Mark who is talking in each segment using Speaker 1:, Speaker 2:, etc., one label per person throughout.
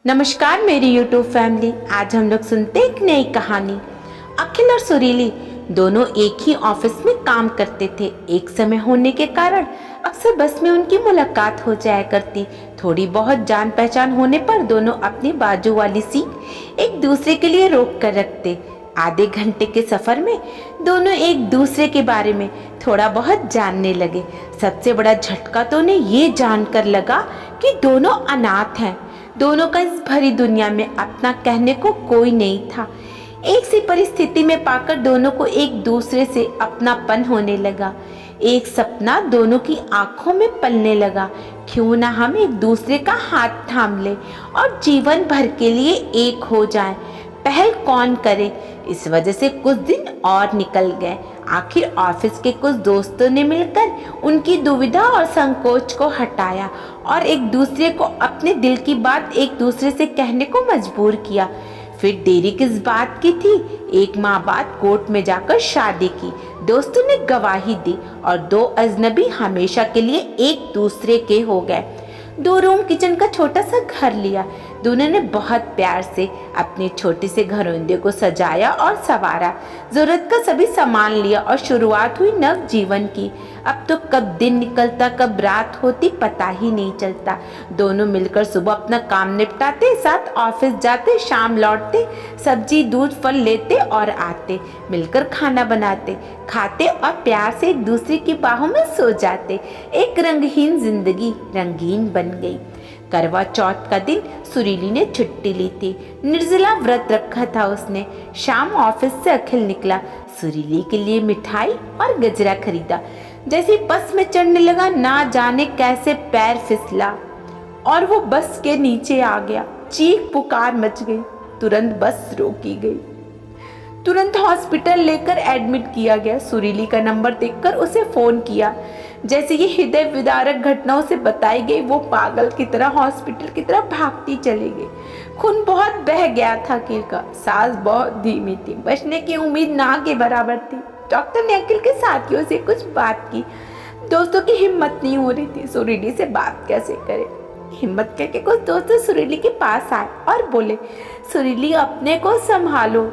Speaker 1: नमस्कार मेरी YouTube family. आज हम लोग सुनते एक नई कहानी। अखिल और सुरीली दोनों एक ही ऑफिस में काम करते थे। एक समय होने के कारण अक्सर बस में उनकी मुलाकात हो जाया करती। थोड़ी बहुत जान पहचान होने पर दोनों अपनी बाजू वाली सीट एक दूसरे के लिए रोक कर रखते। आधे घंटे के सफर में दोनों एक दूसरे के बारे में थोड़ा बहुत जानने लगे। सबसे बड़ा झटका तो उन्हें ये जानकर लगा कि दोनों अनाथ हैं। दोनों का इस भरी दुनिया में अपना कहने को कोई नहीं था। एक सी परिस्थिति में पाकर दोनों को एक दूसरे से अपनापन होने लगा। एक सपना दोनों की आंखों में पलने लगा, क्यों ना हम एक दूसरे का हाथ थाम ले और जीवन भर के लिए एक हो जाएं। पहल कौन करे, इस वजह से कुछ दिन और निकल गए। आखिर ऑफिस के कुछ दोस्तों ने मिलकर उनकी दुविधा और संकोच को हटाया और एक दूसरे को अपने दिल की बात एक दूसरे से कहने को मजबूर किया। फिर देरी किस बात की थी, एक माह बाद कोर्ट में जाकर शादी की। दोस्तों ने गवाही दी और दो अजनबी हमेशा के लिए एक दूसरे के हो गए। 2 रूम किचन का छोटा सा घर लिया। दोनों ने बहुत प्यार से अपने छोटे से घरौंदे को सजाया और संवारा। जरूरत का सभी सामान लिया और शुरुआत हुई नव जीवन की। अब तो कब दिन निकलता कब रात होती पता ही नहीं चलता। दोनों मिलकर सुबह अपना काम निपटाते, साथ ऑफिस जाते, शाम लौटते, सब्जी दूध फल लेते और आते, मिलकर खाना बनाते, खाते और प्यार से एक दूसरे की बाहों में सो जाते। एक रंगहीन जिंदगी रंगीन बन गई। करवा चौथ का दिन सुरीली ने छुट्टी ली थी। निर्जला व्रत रखा था उसने। शाम ऑफिस से अखिल निकला। सुरीली के लिए मिठाई और गजरा खरीदा। जैसे बस में चढ़ने लगा, ना जाने कैसे पैर फिसला और वो बस के नीचे आ गया। चीख पुकार मच गई। तुरंत बस रोकी गई। तुरंत हॉस्पिटल लेकर एडमिट किया गया। सुरीली का नंबर देखकर उसे फोन किया। जैसे ये हृदय विदारक घटनाओं से बताई गई, वो पागल की तरह हॉस्पिटल की तरफ भागती चली गई। खून बहुत बह गया था अखिल का। सांस बहुत धीमी थी। बचने की उम्मीद ना के बराबर थी। डॉक्टर ने अखिल के साथियों से कुछ बात की। दोस्तों की हिम्मत नहीं हो रही थी, सुरीली से बात कैसे करे। हिम्मत करके कुछ दोस्त सुरीली के पास आए और बोले, सुरीली अपने को संभालो।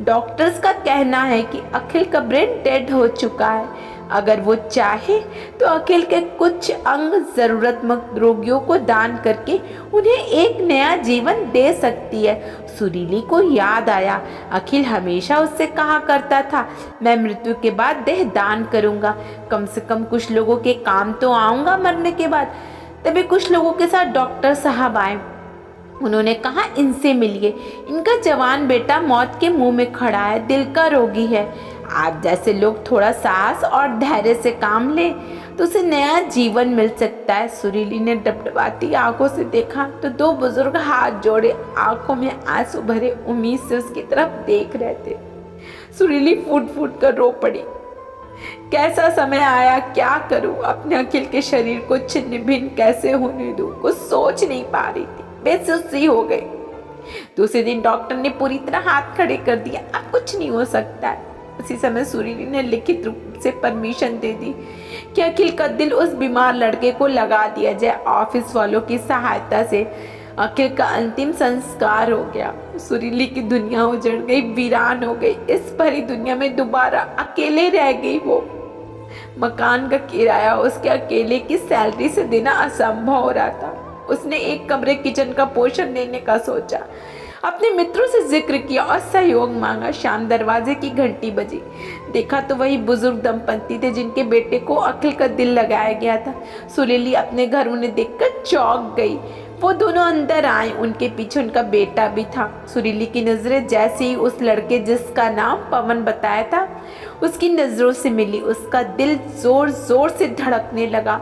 Speaker 1: डॉक्टर्स का कहना है कि अखिल का ब्रेन डेड हो चुका है। अगर वो चाहे तो अखिल के कुछ अंग जरूरतमंद रोगियों को दान करके उन्हें एक नया जीवन दे सकती है। सुरीली को याद आया, अखिल हमेशा उससे कहा करता था, मैं मृत्यु के बाद देह दान करूंगा, कम से कम कुछ लोगों के काम तो आऊंगा मरने के बाद। तभी कुछ लोगों के साथ डॉक्टर साहब आए। उन्होंने कहा, इनसे मिलिए, इनका जवान बेटा मौत के मुंह में खड़ा है, दिल का रोगी है। आप जैसे लोग थोड़ा साहस और धैर्य से काम ले तो उसे नया जीवन मिल सकता है। सुरीली ने डबडबाती आंखों से देखा तो 2 बुजुर्ग हाथ जोड़े, आंखों में आंसू भरे उम्मीद से उसकी तरफ देख रहे थे। सुरीली फूट फूट कर रो पड़ी। कैसा समय आया, क्या करूं, अपने अखिल के शरीर को छिन्न भिन्न कैसे होने दूं, कुछ सोच नहीं पा रही थी। बेसुसी हो गई। दूसरे दिन डॉक्टर ने पूरी तरह हाथ खड़े कर दिया, अब कुछ नहीं हो सकता है। उसी समय सुरीली ने लिखित रूप से परमिशन दे दी कि अखिल का दिल उस बीमार लड़के को लगा दिया जाए। ऑफिस वालों की सहायता से अखिल का अंतिम संस्कार हो गया। सुरीली की दुनिया उजड़ गई, वीरान हो गई। इस भरी दुनिया में दोबारा अकेले रह गई वो। मकान का किराया उसके अकेले की सैलरी से देना असंभव हो रहा था। उसने एक कमरे किचन का पोषण देने का सोचा, अपने मित्रों से जिक्र किया और सहयोग मांगा। शाम दरवाजे की घंटी बजी। देखा तो वही बुजुर्ग दंपति थे जिनके बेटे को अखिल का दिल लगाया गया था। सुरीली अपने घर उन्हें देखकर चौंक गई। वो दोनों अंदर आए, उनके पीछे उनका बेटा भी था। सुरीली की नजरें जैसे ही उस लड़के जिसका नाम पवन बताया था उसकी नजरों से मिली, उसका दिल जोर जोर से धड़कने लगा।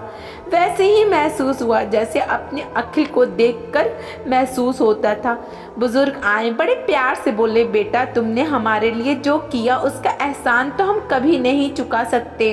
Speaker 1: वैसे ही महसूस हुआ जैसे अपने अखिल को देखकर महसूस होता था। बुजुर्ग आए, बड़े प्यार से बोले, बेटा तुमने हमारे लिए जो किया उसका एहसान तो हम कभी नहीं चुका सकते।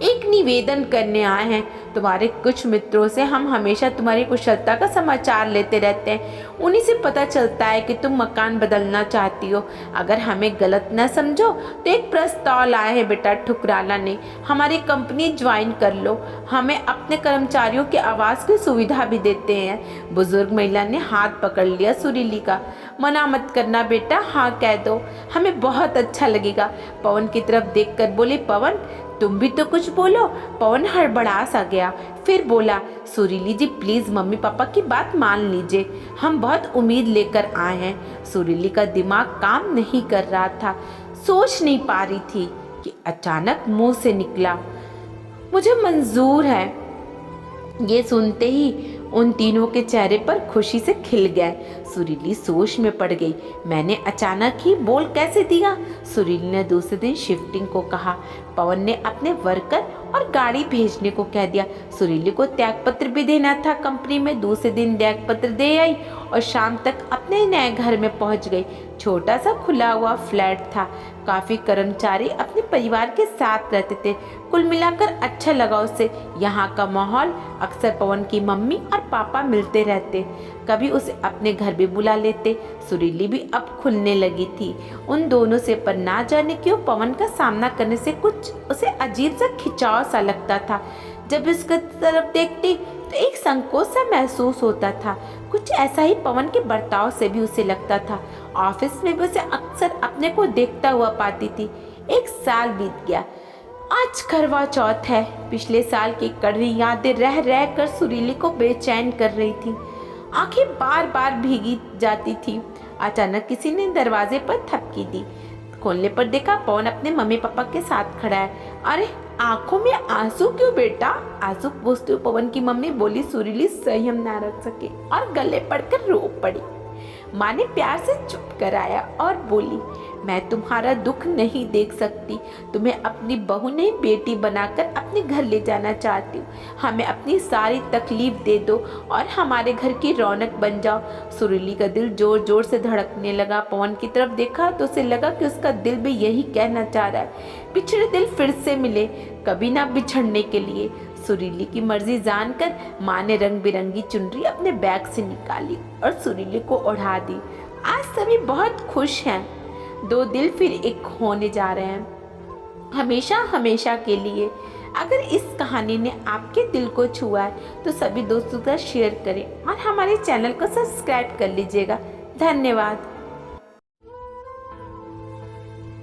Speaker 1: एक निवेदन करने आए हैं। तुम्हारे कुछ मित्रों से हम हमेशा तुम्हारी कुशलता का समाचार लेते रहते हैं। उन्हीं से पता चलता है कि तुम मकान बदलना चाहती हो। अगर हमें गलत न समझो तो एक प्रस्ताव लाए हैं बेटा, ठुकराना नहीं। हमारी कंपनी ज्वाइन कर लो, हमें अपने कर्मचारियों के आवास की सुविधा भी देते हैं। बुजुर्ग महिला ने हाथ पकड़ लिया सुरीली का। मना मत करना बेटा, हाँ कह दो, हमें बहुत अच्छा लगेगा। पवन की तरफ देखकर बोली, पवन तुम भी तो कुछ बोलो। पवन हड़बड़ा सा गया, फिर बोला, सुरीली जी प्लीज मम्मी पापा की बात मान लीजिए, हम बहुत उम्मीद लेकर आए हैं। सुरीली का दिमाग काम नहीं कर रहा था, सोच नहीं पा रही थी कि अचानक मुंह से निकला, मुझे मंजूर है। ये सुनते ही उन तीनों के चेहरे पर खुशी से खिल गए। सुरीली सोच में पड़ गई, मैंने अचानक ही बोल कैसे दिया? सुरीली ने दूसरे दिन शिफ्टिंग को कहा। पवन ने अपने वर्कर और गाड़ी भेजने को कह दिया। सुरीली को त्यागपत्र भी देना था कंपनी में। दूसरे दिन त्यागपत्र दे आई और शाम तक अपने नए घर में पहुंच गई। छोटा सा खुला हुआ फ्लैट था। काफी कर्मचारी अपने परिवार के साथ रहते थे। कुल मिलाकर अच्छा लगा उसे। यहाँ का माहौल। अक्सर पवन की मम्मी और पापा मिलते रहते, कभी उसे अपने घर भी बुला लेते। सुरीली भी अब खुलने लगी थी उन दोनों से, पर ना जाने क्यों पवन का सामना करने से कुछ उसे अजीब सा खिंचाव सा लगता था। जब उसकी तरफ देखती तो एक संकोच सा महसूस होता था। कुछ ऐसा ही पवन के बर्ताव से भी उसे लगता था। ऑफिस में भी उसे अक्सर अपने को देखता हुआ पाती थी। एक साल बीत गया। आज करवा चौथ है। पिछले साल की कड़वी यादें रह रह कर सुरीली को बेचैन कर रही थी। आंखें बार बार भीगी जाती थी। अचानक किसी ने दरवाजे पर थपकी दी। खोलने पर देखा पवन अपने मम्मी पापा के साथ खड़ा है। अरे आंखों में आंसू क्यों बेटा? आंसू पूछते हुए पवन की मम्मी बोली। सुरीली संयम ना रख सके और गले पड़कर रो पड़ी। माँ ने प्यार से चुप कराया और बोली, मैं तुम्हारा दुख नहीं देख सकती। तुम्हें अपनी बहू नहीं बेटी बनाकर अपने घर ले जाना चाहती हूँ। हमें अपनी सारी तकलीफ दे दो और हमारे घर की रौनक बन जाओ। सुरीली का दिल जोर जोर से धड़कने लगा। पवन की तरफ देखा तो उसे लगा कि उसका दिल भी यही कहना चाह रहा है, बिछड़े दिल फिर से मिले, कभी ना बिछड़ने के लिए। सुरीली की मर्जी जानकर माँ ने रंग बिरंगी चुनरी अपने बैग से निकाली और सुरीली को ओढ़ा दी। आज सभी बहुत खुश हैं। दो दिल फिर एक होने जा रहे हैं, हमेशा हमेशा के लिए। अगर इस कहानी ने आपके दिल को छुआ है तो सभी दोस्तों का शेयर करें और हमारे चैनल को सब्सक्राइब कर लीजिएगा। धन्यवाद।